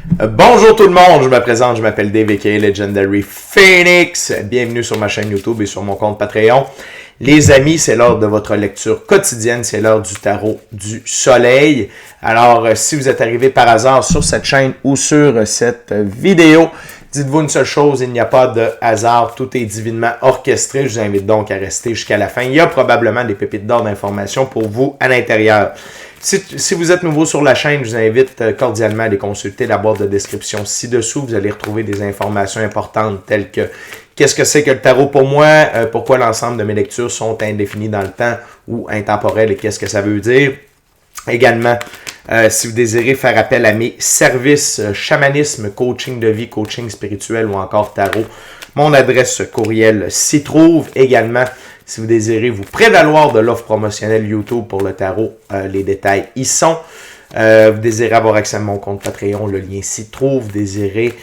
Bonjour tout le monde, je me présente, je m'appelle Dave aka Legendary Phoenix. Bienvenue sur ma chaîne YouTube et sur mon compte Patreon. Les amis, c'est l'heure de votre lecture quotidienne, c'est l'heure du tarot du soleil. Alors, si vous êtes arrivé par hasard sur cette chaîne ou sur cette vidéo, dites-vous une seule chose, il n'y a pas de hasard, tout est divinement orchestré. Je vous invite donc à rester jusqu'à la fin. Il y a probablement des pépites d'or d'informations pour vous à l'intérieur. Si vous êtes nouveau sur la chaîne, je vous invite cordialement à aller consulter la boîte de description ci-dessous. Vous allez retrouver des informations importantes telles que qu'est-ce que c'est que le tarot pour moi, pourquoi l'ensemble de mes lectures sont indéfinies dans le temps ou intemporelles et qu'est-ce que ça veut dire. Également, si vous désirez faire appel à mes services chamanisme, coaching de vie, coaching spirituel ou encore tarot, mon adresse courriel s'y trouve. Également, si vous désirez vous prévaloir de l'offre promotionnelle YouTube pour le tarot, les détails y sont. Vous désirez avoir accès à mon compte Patreon, le lien s'y trouve. Vous désirez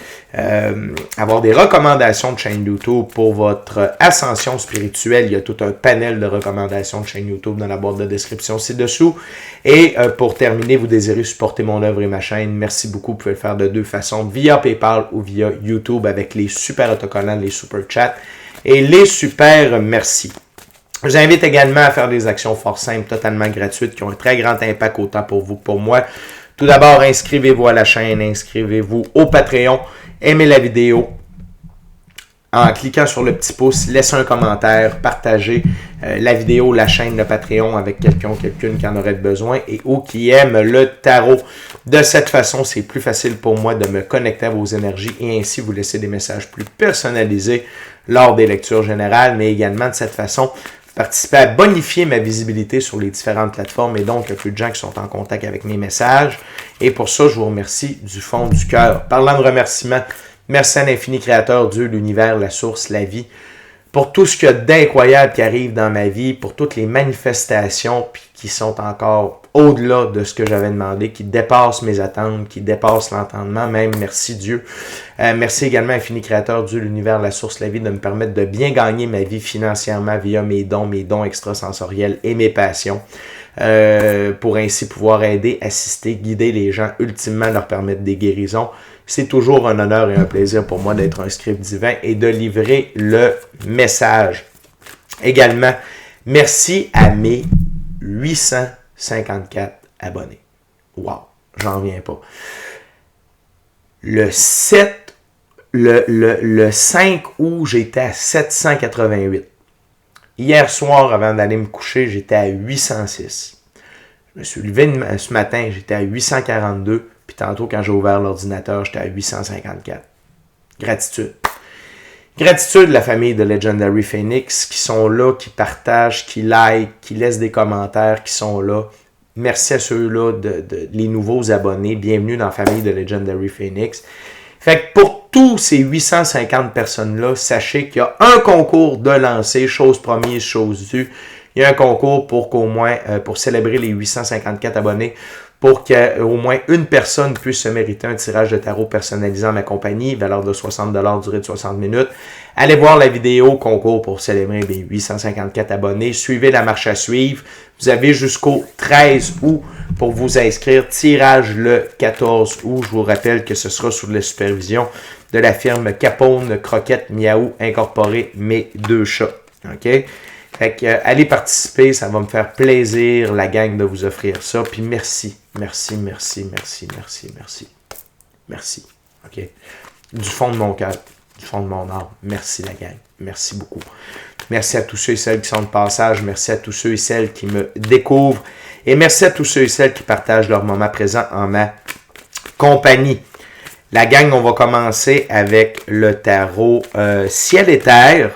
avoir des recommandations de chaîne YouTube pour votre ascension spirituelle. Il y a tout un panel de recommandations de chaîne YouTube dans la boîte de description ci-dessous. Et pour terminer, vous désirez supporter mon œuvre et ma chaîne. Merci beaucoup. Vous pouvez le faire de deux façons, via PayPal ou via YouTube avec les super autocollants, les super chats et les super merci. Je vous invite également à faire des actions fort simples, totalement gratuites, qui ont un très grand impact autant pour vous que pour moi. Tout d'abord, inscrivez-vous à la chaîne, inscrivez-vous au Patreon, aimez la vidéo en cliquant sur le petit pouce, laissez un commentaire, partagez la vidéo, la chaîne, le Patreon avec quelqu'un ou quelqu'une qui en aurait besoin et ou qui aime le tarot. De cette façon, c'est plus facile pour moi de me connecter à vos énergies et ainsi vous laisser des messages plus personnalisés lors des lectures générales, mais également de cette façon, participer à bonifier ma visibilité sur les différentes plateformes et donc il y a plus de gens qui sont en contact avec mes messages. Et pour ça, je vous remercie du fond du cœur. Parlant de remerciements, merci à l'infini créateur, Dieu, l'univers, la source, la vie, pour tout ce qu'il y a d'incroyable qui arrive dans ma vie, pour toutes les manifestations qui sont encore au-delà de ce que j'avais demandé, qui dépassent mes attentes, qui dépassent l'entendement, même merci Dieu. Merci également à l'infini créateur, Dieu, l'univers, la source, la vie, de me permettre de bien gagner ma vie financièrement via mes dons extrasensoriels et mes passions, pour ainsi pouvoir aider, assister, guider les gens, ultimement leur permettre des guérisons. C'est toujours un honneur et un plaisir pour moi d'être un script divin et de livrer le message. Également, merci à mes 854 abonnés. Wow, j'en reviens pas. Le 5 août, j'étais à 788. Hier soir, avant d'aller me coucher, j'étais à 806. Je me suis levé ce matin, j'étais à 842. Puis tantôt, quand j'ai ouvert l'ordinateur, j'étais à 854. Gratitude. Gratitude, la famille de Legendary Phoenix, qui sont là, qui partagent, qui like, qui laissent des commentaires, qui sont là. Merci à ceux-là, les nouveaux abonnés. Bienvenue dans la famille de Legendary Phoenix. Fait que pour tous ces 850 personnes-là, sachez qu'il y a un concours de lancer, chose promise, chose due. Il y a un concours pour qu'au moins, pour célébrer les 854 abonnés, pour qu'au moins une personne puisse se mériter un tirage de tarot personnalisé en ma compagnie, valeur de 60 $, durée de 60 minutes. Allez voir la vidéo concours pour célébrer les 854 abonnés. Suivez la marche à suivre. Vous avez jusqu'au 13 août pour vous inscrire. Tirage le 14 août. Je vous rappelle que ce sera sous la supervision de la firme Capone Croquette Miaou Incorporée, mes deux chats. OK? Fait que, allez participer, ça va me faire plaisir, la gang, de vous offrir ça. Puis merci, merci, merci, merci, merci, merci. Merci, OK? Du fond de mon cœur, du fond de mon âme, merci la gang. Merci beaucoup. Merci à tous ceux et celles qui sont de passage. Merci à tous ceux et celles qui me découvrent. Et merci à tous ceux et celles qui partagent leur moment présent en ma compagnie. La gang, on va commencer avec le tarot Ciel et Terre.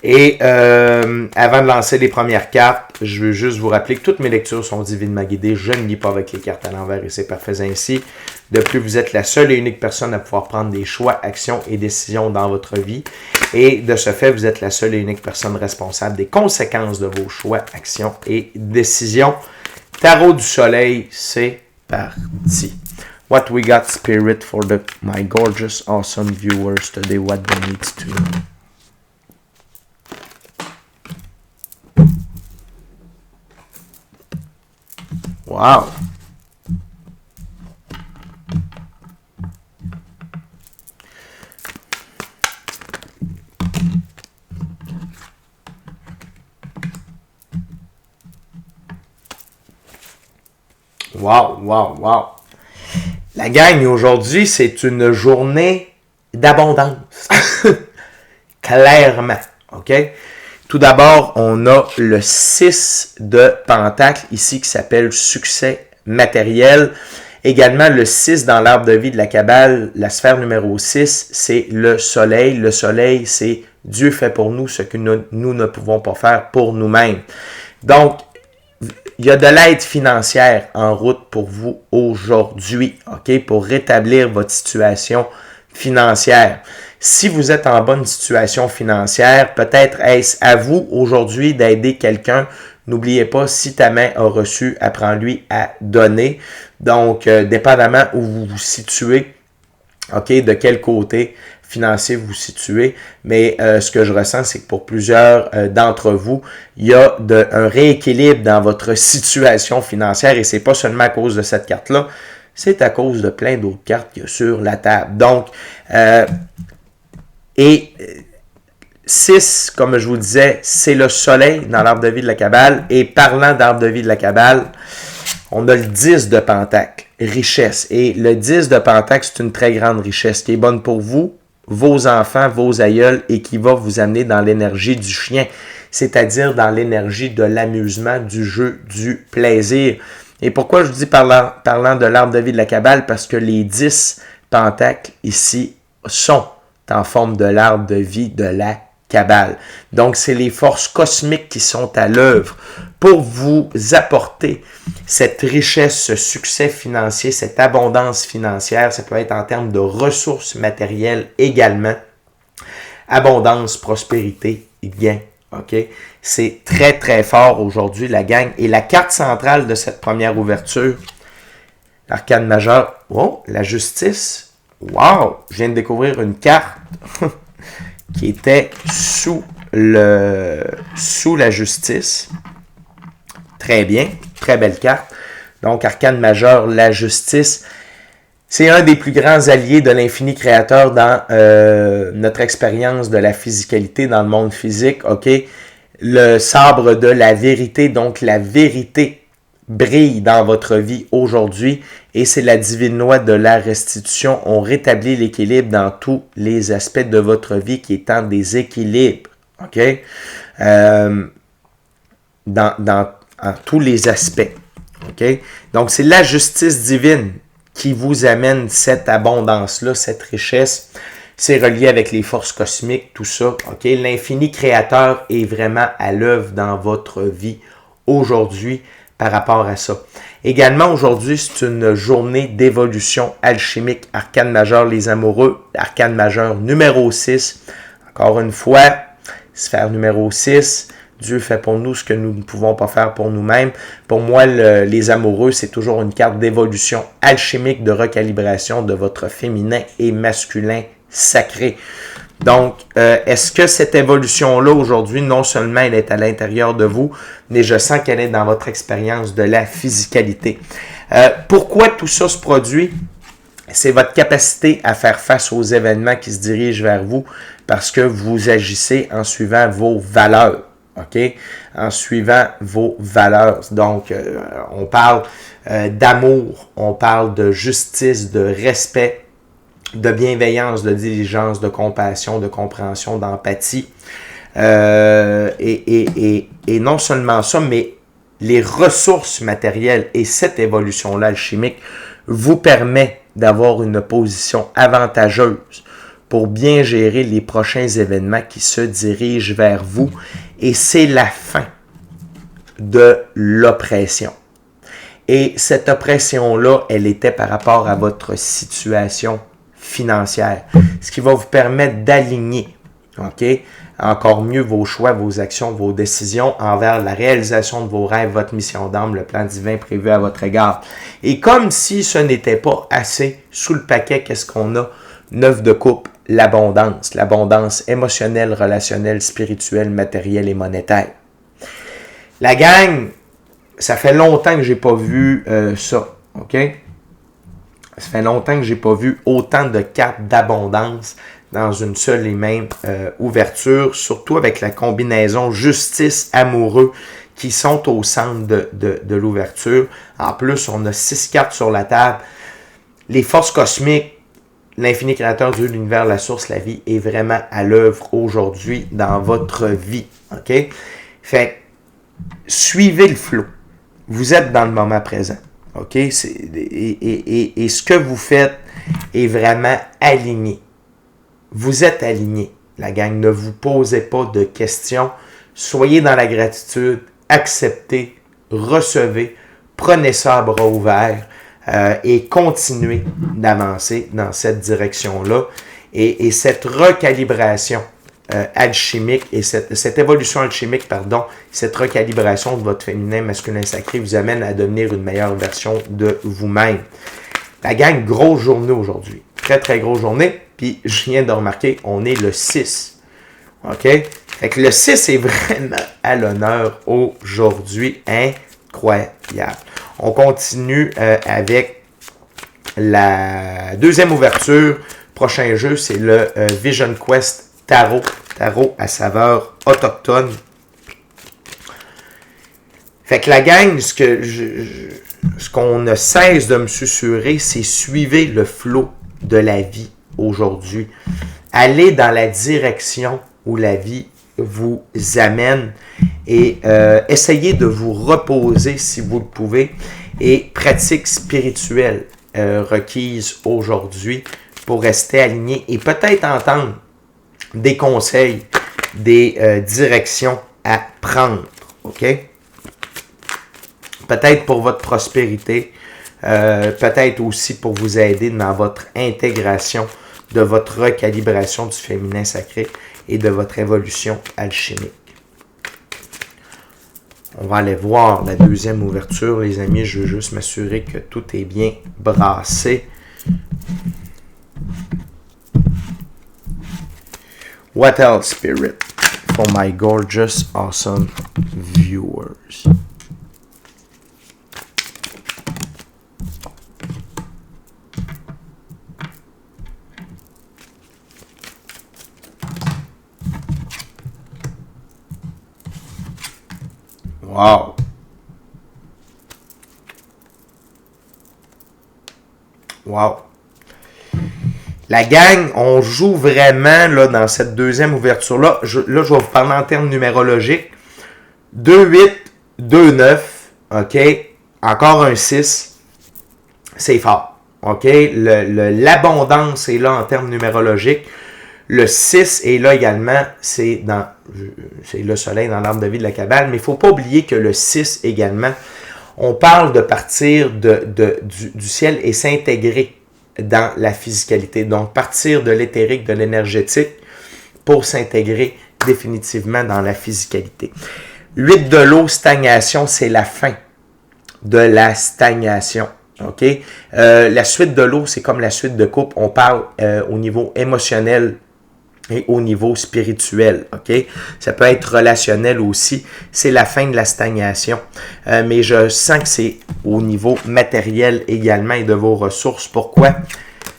Et avant de lancer les premières cartes, je veux juste vous rappeler que toutes mes lectures sont divinement guidées. Je ne lis pas avec les cartes à l'envers et c'est parfait ainsi. De plus, vous êtes la seule et unique personne à pouvoir prendre des choix, actions et décisions dans votre vie. Et de ce fait, vous êtes la seule et unique personne responsable des conséquences de vos choix, actions et décisions. Tarot du soleil, c'est parti. What we got, Spirit, for my gorgeous, awesome viewers today, what they need to know. Wow! Wow. La gang, aujourd'hui, c'est une journée d'abondance. Clairement, OK? Tout d'abord, on a le 6 de Pentacle ici qui s'appelle succès matériel. Également, le 6 dans l'arbre de vie de la Kabbale, la sphère numéro 6, c'est le soleil. Le soleil, c'est Dieu fait pour nous ce que nous ne pouvons pas faire pour nous-mêmes. Donc, il y a de l'aide financière en route pour vous aujourd'hui, OK, pour rétablir votre situation financière. Si vous êtes en bonne situation financière, peut-être est-ce à vous aujourd'hui d'aider quelqu'un. N'oubliez pas, si ta main a reçu, apprends-lui à donner. Donc, dépendamment où vous vous situez, OK, de quel côté financier vous vous situez, mais ce que je ressens, c'est que pour plusieurs d'entre vous, il y a un rééquilibre dans votre situation financière et c'est pas seulement à cause de cette carte-là, c'est à cause de plein d'autres cartes qu'il y a sur la table. Donc, 6, comme je vous disais, c'est le soleil dans l'arbre de vie de la Kabbale. Et parlant d'arbre de vie de la Kabbale, on a le 10 de Pentacle, richesse. Et le 10 de Pentacle, c'est une très grande richesse qui est bonne pour vous, vos enfants, vos aïeuls et qui va vous amener dans l'énergie du chien, c'est-à-dire dans l'énergie de l'amusement, du jeu, du plaisir. Et pourquoi je vous dis parlant de l'arbre de vie de la Kabbale? Parce que les 10 pentacles ici sont en forme de l'arbre de vie de la Kabbale. Donc, c'est les forces cosmiques qui sont à l'œuvre pour vous apporter cette richesse, ce succès financier, cette abondance financière. Ça peut être en termes de ressources matérielles également. Abondance, prospérité, gain. OK? C'est très, très fort aujourd'hui, la gang. Et la carte centrale de cette première ouverture, l'arcane majeur, oh, la justice. Wow! Je viens de découvrir une carte qui était sous la justice. Très bien, très belle carte. Donc, arcane majeur, la justice. C'est un des plus grands alliés de l'infini créateur dans notre expérience de la physicalité, dans le monde physique. OK? Le sabre de la vérité, donc la vérité brille dans votre vie aujourd'hui et c'est la divine loi de la restitution. On rétablit l'équilibre dans tous les aspects de votre vie qui est en déséquilibre. OK? En tous les aspects. OK? Donc, c'est la justice divine qui vous amène cette abondance-là, cette richesse. C'est relié avec les forces cosmiques, tout ça. OK? L'infini créateur est vraiment à l'œuvre dans votre vie aujourd'hui par rapport à ça. Également, aujourd'hui, c'est une journée d'évolution alchimique. Arcane majeur, les amoureux. Arcane majeur numéro 6. Encore une fois, sphère numéro 6. Dieu fait pour nous ce que nous ne pouvons pas faire pour nous-mêmes. Pour moi, les amoureux, c'est toujours une carte d'évolution alchimique, de recalibration de votre féminin et masculin sacré. Donc, est-ce que cette évolution-là, aujourd'hui, non seulement elle est à l'intérieur de vous, mais je sens qu'elle est dans votre expérience de la physicalité. Pourquoi tout ça se produit? C'est votre capacité à faire face aux événements qui se dirigent vers vous parce que vous agissez en suivant vos valeurs. OK? En suivant vos valeurs. Donc, on parle d'amour, on parle de justice, de respect, de bienveillance, de diligence, de compassion, de compréhension, d'empathie. Et non seulement ça, mais les ressources matérielles et cette évolution-là alchimique vous permet d'avoir une position avantageuse pour bien gérer les prochains événements qui se dirigent vers vous. Et c'est la fin de l'oppression. Et cette oppression-là, elle était par rapport à votre situation financière. Ce qui va vous permettre d'aligner, OK, encore mieux vos choix, vos actions, vos décisions envers la réalisation de vos rêves, votre mission d'âme, le plan divin prévu à votre égard. Et comme si ce n'était pas assez, sous le paquet, qu'est-ce qu'on a? 9 de coupe, l'abondance émotionnelle, relationnelle, spirituelle, matérielle et monétaire. La gang, ça fait longtemps que j'ai pas vu ça, OK? Ça fait longtemps que j'ai pas vu autant de cartes d'abondance dans une seule et même ouverture, surtout avec la combinaison justice amoureux qui sont au centre de l'ouverture. En plus, on a 6 cartes sur la table. Les forces cosmiques, l'infini créateur, Dieu, l'univers, la source, la vie est vraiment à l'œuvre aujourd'hui dans votre vie. OK? Fait suivez le flow. Vous êtes dans le moment présent. OK? Et ce que vous faites est vraiment aligné. Vous êtes aligné, la gang. Ne vous posez pas de questions. Soyez dans la gratitude. Acceptez. Recevez. Prenez ça à bras ouverts. Et continuez d'avancer dans cette direction-là. Et cette recalibration alchimique et cette évolution alchimique, cette recalibration de votre féminin, masculin sacré vous amène à devenir une meilleure version de vous-même. La gang, grosse journée aujourd'hui. Très, très grosse journée. Puis, je viens de remarquer, on est le 6. OK? Fait que le 6 est vraiment à l'honneur aujourd'hui. Incroyable. On continue avec la deuxième ouverture. Prochain jeu, c'est le Vision Quest Tarot. Tarot à saveur autochtone. Fait que la gang, ce qu'on ne cesse de me susurrer, c'est suivez le flot de la vie aujourd'hui. Allez dans la direction où la vie vous amène et essayez de vous reposer si vous le pouvez. Et pratiques spirituelles requises aujourd'hui pour rester aligné et peut-être entendre des conseils, des directions à prendre. OK? Peut-être pour votre prospérité, peut-être aussi pour vous aider dans votre intégration de votre recalibration du féminin sacré et de votre évolution alchimique. On va aller voir la deuxième ouverture, les amis. Je veux juste m'assurer que tout est bien brassé. What else, Spirit, for my gorgeous, awesome viewers? Wow! Wow! La gang, on joue vraiment là, dans cette deuxième ouverture-là. Je vais vous parler en termes numérologiques. 2-8, 2-9, OK? Encore un 6. C'est fort. OK? L'abondance est là en termes numérologiques. Le 6 est là également. C'est le soleil dans l'arbre de vie de la Kabbale. Mais il ne faut pas oublier que le 6 également, on parle de partir du ciel et s'intégrer dans la physicalité. Donc, partir de l'éthérique, de l'énergétique pour s'intégrer définitivement dans la physicalité. 8 de l'eau, stagnation, c'est la fin de la stagnation. OK? La suite de l'eau, c'est comme la suite de coupe. On parle au niveau émotionnel et au niveau spirituel. OK? Ça peut être relationnel aussi. C'est la fin de la stagnation. Mais je sens que c'est au niveau matériel également et de vos ressources. Pourquoi?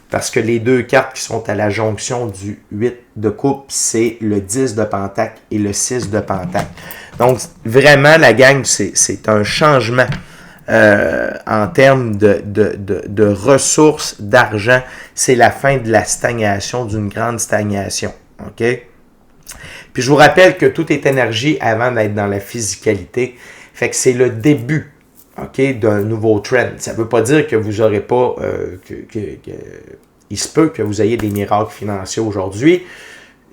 Parce que les deux cartes qui sont à la jonction du 8 de coupe, c'est le 10 de pentacle et le 6 de pentacle. Donc, vraiment, la gang, c'est un changement en termes de ressources, d'argent. C'est la fin de la stagnation, d'une grande stagnation. OK? Puis, je vous rappelle que tout est énergie avant d'être dans la physicalité. Fait que c'est le début, OK, d'un nouveau trend. Ça ne veut pas dire que vous n'aurez pas... il se peut que vous ayez des miracles financiers aujourd'hui.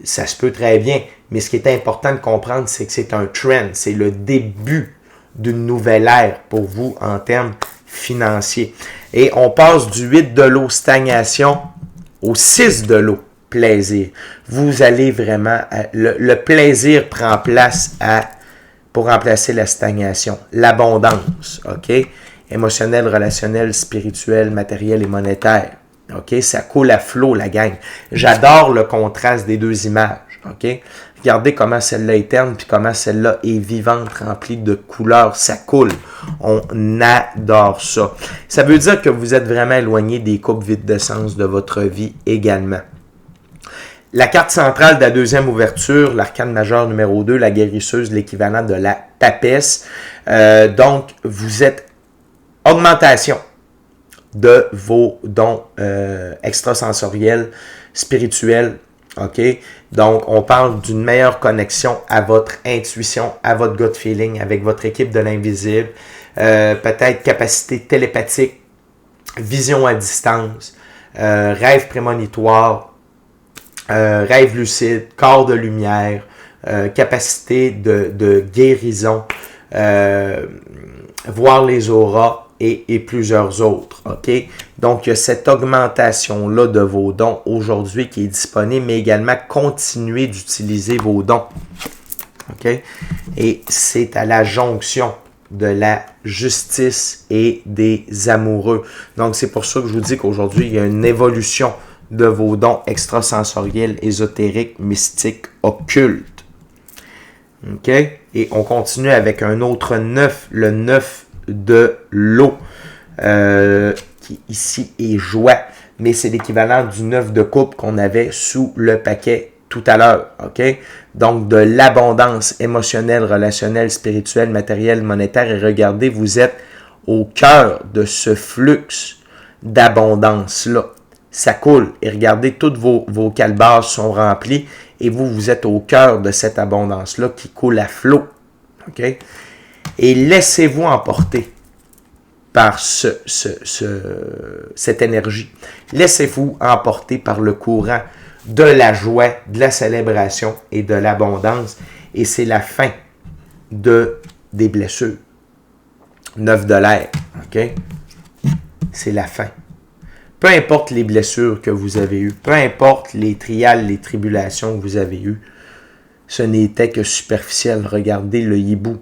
Ça se peut très bien. Mais ce qui est important de comprendre, c'est que c'est un trend. C'est le début d'une nouvelle ère pour vous en termes financiers. Et on passe du 8 de l'eau, stagnation, au 6 de l'eau, plaisir. Vous allez vraiment... Le plaisir prend place pour remplacer la stagnation. L'abondance, OK? Émotionnel, relationnel, spirituel, matériel et monétaire. OK? Ça coule à flot, la gang. J'adore le contraste des deux images. OK? Regardez comment celle-là est terne, puis comment celle-là est vivante, remplie de couleurs. Ça coule. On adore ça. Ça veut dire que vous êtes vraiment éloigné des coupes vides de sens de votre vie également. La carte centrale de la deuxième ouverture, l'arcane majeur numéro 2, la guérisseuse, l'équivalent de la papesse. Donc, vous êtes augmentation de vos dons extrasensoriels, spirituels. OK? Donc, on parle d'une meilleure connexion à votre intuition, à votre gut feeling, avec votre équipe de l'invisible. Peut-être capacité télépathique, vision à distance, rêve prémonitoire, rêve lucide, corps de lumière, capacité de guérison, voir les auras et plusieurs autres. OK? Donc, il y a cette augmentation-là de vos dons aujourd'hui qui est disponible, mais également continuer d'utiliser vos dons. OK? Et c'est à la jonction de la justice et des amoureux. Donc, c'est pour ça que je vous dis qu'aujourd'hui, il y a une évolution de vos dons extrasensoriels, ésotériques, mystiques, occultes. OK? Et on continue avec un autre 9, le 9 de l'eau, qui ici est joie, mais c'est l'équivalent du 9 de coupe qu'on avait sous le paquet tout à l'heure. OK? Donc, de l'abondance émotionnelle, relationnelle, spirituelle, matérielle, monétaire. Et regardez, vous êtes au cœur de ce flux d'abondance-là. Ça coule. Et regardez, toutes vos calebasses sont remplies et vous êtes au cœur de cette abondance-là qui coule à flot. OK? Et laissez-vous emporter par cette énergie. Laissez-vous emporter par le courant de la joie, de la célébration et de l'abondance. Et c'est la fin des blessures. 9 de l'air. OK? C'est la fin. Peu importe les blessures que vous avez eues, peu importe les trials, les tribulations que vous avez eues, ce n'était que superficiel. Regardez le hibou.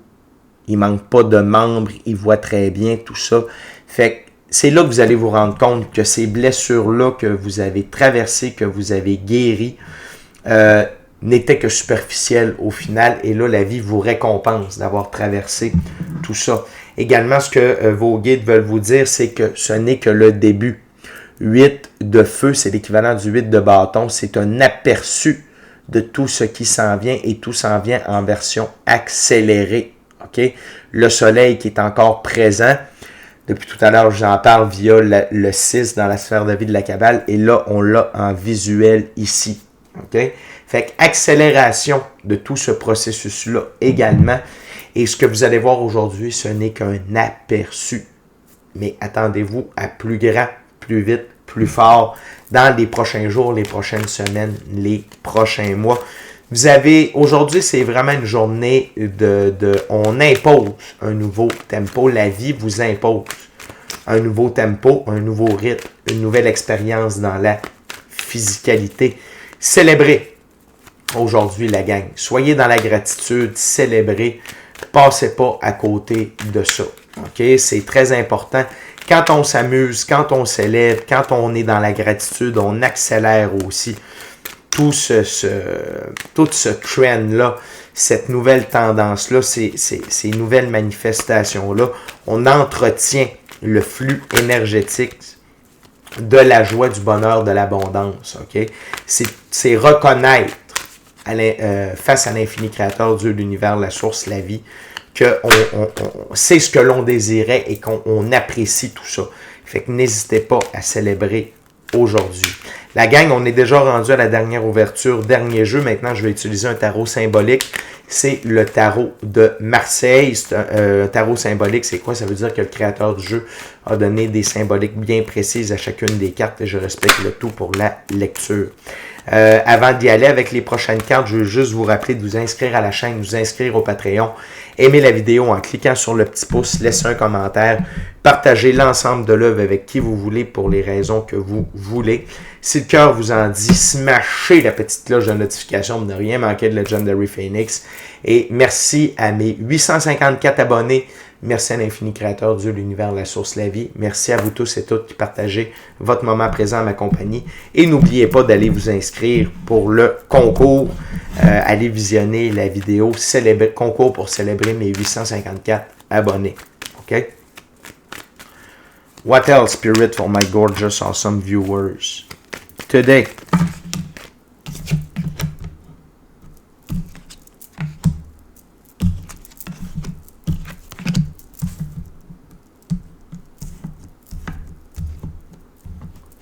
Il manque pas de membres, il voit très bien tout ça. Fait que c'est là que vous allez vous rendre compte que ces blessures-là que vous avez traversées, que vous avez guéries, n'étaient que superficielles au final. Et là, la vie vous récompense d'avoir traversé tout ça. Également, ce que vos guides veulent vous dire, c'est que ce n'est que le début. 8 de feu, c'est l'équivalent du 8 de bâton. C'est un aperçu de tout ce qui s'en vient et tout s'en vient en version accélérée. OK? Le soleil qui est encore présent. Depuis tout à l'heure, j'en parle via le 6 dans la sphère de vie de la Kabbale. Et là, on l'a en visuel ici. OK? Fait qu'accélération de tout ce processus-là également. Et ce que vous allez voir aujourd'hui, ce n'est qu'un aperçu. Mais attendez-vous à plus grand, plus vite, plus fort dans les prochains jours, les prochaines semaines, les prochains mois. Vous avez, aujourd'hui, c'est vraiment une journée on impose un nouveau tempo. La vie vous impose un nouveau tempo, un nouveau rythme, une nouvelle expérience dans la physicalité. Célébrez aujourd'hui la gang. Soyez dans la gratitude, célébrez. Passez pas à côté de ça. OK? C'est très important. Quand on s'amuse, quand on célèbre, quand on est dans la gratitude, on accélère aussi tout ce trend-là, cette nouvelle tendance-là, ces nouvelles manifestations-là. On entretient le flux énergétique de la joie, du bonheur, de l'abondance. OK? C'est reconnaître face à l'infini créateur, Dieu, l'univers, la source, la vie, qu'on sait ce que l'on désirait et qu'on apprécie tout ça. Fait que n'hésitez pas à célébrer aujourd'hui. La gang, on est déjà rendu à la dernière ouverture, dernier jeu. Maintenant, je vais utiliser un tarot symbolique. C'est le tarot de Marseille. C'est un tarot symbolique, c'est quoi? Ça veut dire que le créateur du jeu a donné des symboliques bien précises à chacune des cartes et je respecte le tout pour la lecture. Avant d'y aller avec les prochaines cartes, je veux juste vous rappeler de vous inscrire à la chaîne, de vous inscrire au Patreon, aimer la vidéo en cliquant sur le petit pouce, laisser un commentaire, partagez l'ensemble de l'œuvre avec qui vous voulez pour les raisons que vous voulez. Si le cœur vous en dit, smashez la petite cloche de notification pour ne rien manquer de Legendary Phoenix. Et merci à mes 854 abonnés. Merci à l'infini créateur, Dieu, l'univers, la source, la vie. Merci à vous tous et toutes qui partagez votre moment présent à ma compagnie. Et n'oubliez pas d'aller vous inscrire pour le concours. Allez visionner la vidéo concours pour célébrer mes 854 abonnés. OK? What else, Spirit, for my gorgeous, awesome viewers? Today,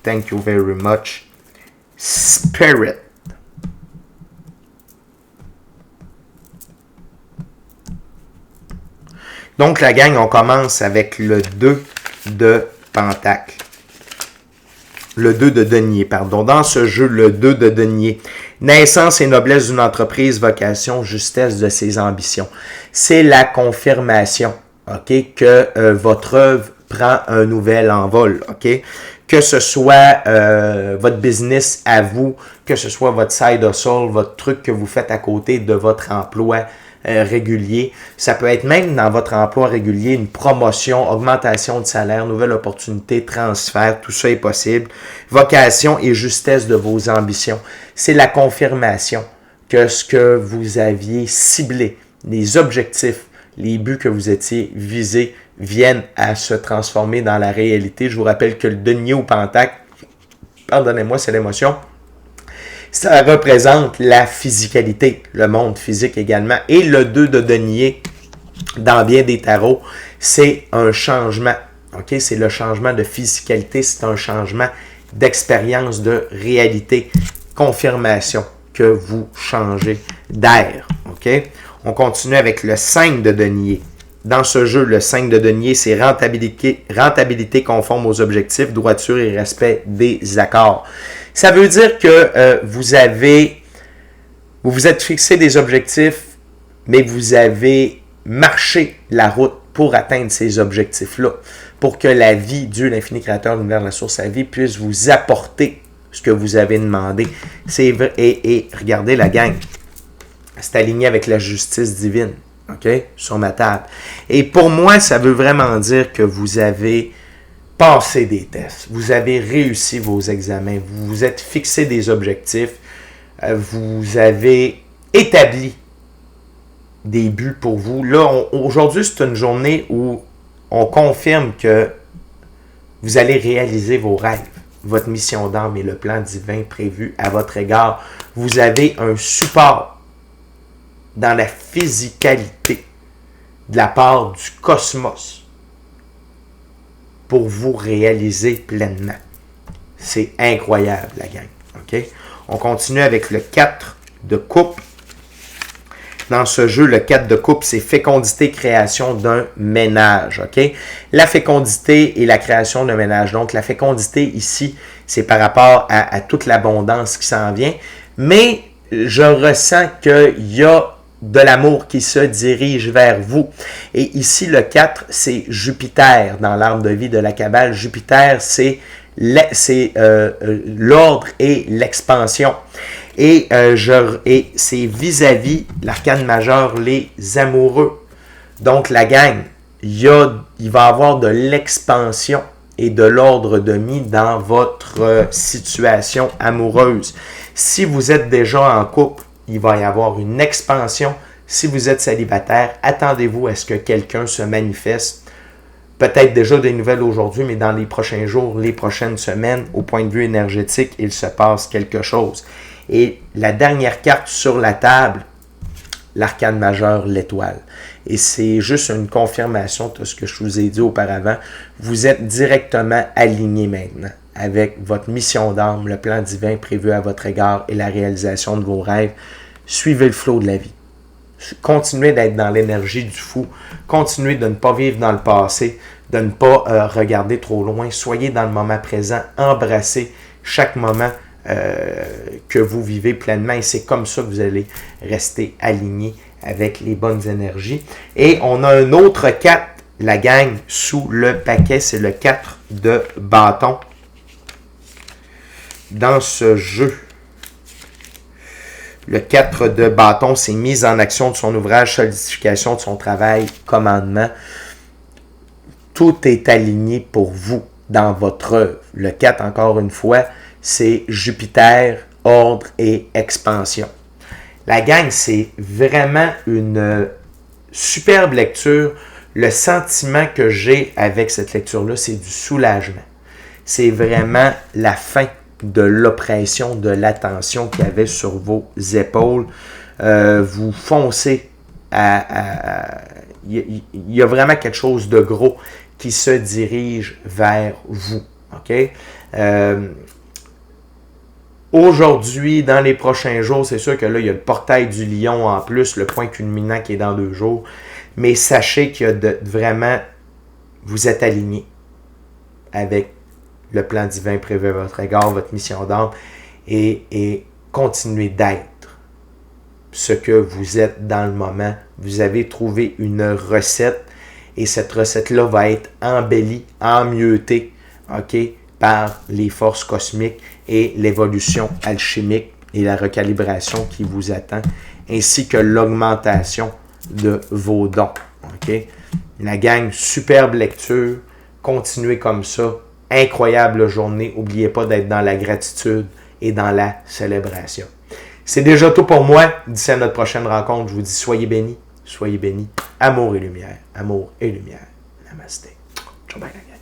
Thank you very much. Spirit. Donc, la gang, on commence avec le 2 de Pentacle. Le 2 de denier, pardon. Dans ce jeu, le 2 de denier. Naissance et noblesse d'une entreprise, vocation, justesse de ses ambitions. C'est la confirmation, OK, que votre œuvre prend un nouvel envol, OK? Que ce soit votre business à vous, que ce soit votre side hustle, votre truc que vous faites à côté de votre emploi régulier. Ça peut être même dans votre emploi régulier, une promotion, augmentation de salaire, nouvelle opportunité, transfert, tout ça est possible. Vocation et justesse de vos ambitions. C'est la confirmation que ce que vous aviez ciblé, les objectifs, les buts que vous étiez visés viennent à se transformer dans la réalité. Je vous rappelle que le denier ou pentacle, pardonnez-moi, c'est l'émotion, ça représente la physicalité, le monde physique également. Et le 2 de denier, dans bien des tarots, c'est un changement. Okay? C'est le changement de physicalité, c'est un changement d'expérience, de réalité, confirmation que vous changez d'air. Okay? On continue avec le 5 de denier. Dans ce jeu, le 5 de denier, c'est rentabilité conforme aux objectifs, droiture et respect des accords. Ça veut dire que vous vous êtes fixé des objectifs, mais vous avez marché la route pour atteindre ces objectifs-là, pour que la vie, Dieu, l'infini créateur, l'univers, la source à vie, puisse vous apporter ce que vous avez demandé. C'est vrai, et regardez la gang, c'est aligné avec la justice divine, OK, sur ma table. Et pour moi, ça veut vraiment dire que vous avez passé des tests, vous avez réussi vos examens, vous vous êtes fixé des objectifs, vous avez établi des buts pour vous. Là, aujourd'hui, c'est une journée où on confirme que vous allez réaliser vos rêves, votre mission d'âme et le plan divin prévu à votre égard. Vous avez un support dans la physicalité de la part du cosmos pour vous réaliser pleinement. C'est incroyable, la gang. Okay? On continue avec le 4 de coupe. Dans ce jeu, le 4 de coupe, c'est fécondité, création d'un ménage. Okay? La fécondité et la création d'un ménage. Donc, la fécondité ici, c'est par rapport à toute l'abondance qui s'en vient. Mais je ressens qu'il y a de l'amour qui se dirige vers vous. Et ici, le 4, c'est Jupiter dans l'arbre de vie de la Kabbale. Jupiter, c'est l'ordre et l'expansion. Et c'est vis-à-vis l'arcane majeur, les amoureux. Donc, la gang, il va y avoir de l'expansion et de l'ordre de mis dans votre situation amoureuse. Si vous êtes déjà en couple, il va y avoir une expansion. Si vous êtes célibataire, attendez-vous à ce que quelqu'un se manifeste. Peut-être déjà des nouvelles aujourd'hui, mais dans les prochains jours, les prochaines semaines, au point de vue énergétique, il se passe quelque chose. Et la dernière carte sur la table, l'arcane majeur, l'étoile. Et c'est juste une confirmation de ce que je vous ai dit auparavant. Vous êtes directement aligné maintenant avec votre mission d'âme, le plan divin prévu à votre égard et la réalisation de vos rêves. Suivez le flot de la vie. Continuez d'être dans l'énergie du fou. Continuez de ne pas vivre dans le passé, de ne pas regarder trop loin. Soyez dans le moment présent. Embrassez chaque moment que vous vivez pleinement. Et c'est comme ça que vous allez rester aligné avec les bonnes énergies. Et on a un autre 4, la gang, sous le paquet. C'est le 4 de bâton. Dans ce jeu, le 4 de bâton, c'est mise en action de son ouvrage, solidification de son travail, commandement. Tout est aligné pour vous dans votre œuvre. Le 4, encore une fois, c'est Jupiter, ordre et expansion. La gang, c'est vraiment une superbe lecture. Le sentiment que j'ai avec cette lecture-là, c'est du soulagement. C'est vraiment la fin de l'oppression, de l'attention qu'il y avait sur vos épaules. Vous foncez il y a vraiment quelque chose de gros qui se dirige vers vous. OK? Aujourd'hui, dans les prochains jours, c'est sûr que là, il y a le portail du lion en plus, le point culminant qui est dans 2 jours. Mais sachez qu'il y a vraiment, vous êtes aligné avec le plan divin prévu à votre égard, votre mission d'âme, et continuez d'être ce que vous êtes dans le moment. Vous avez trouvé une recette, et cette recette-là va être embellie, emieutée, ok, par les forces cosmiques et l'évolution alchimique et la recalibration qui vous attend, ainsi que l'augmentation de vos dons. Okay? La gang, superbe lecture. Continuez comme ça. Incroyable journée. N'oubliez pas d'être dans la gratitude et dans la célébration. C'est déjà tout pour moi. D'ici à notre prochaine rencontre, je vous dis soyez bénis. Soyez bénis. Amour et lumière. Amour et lumière. Namasté. Ciao, bye, la gang.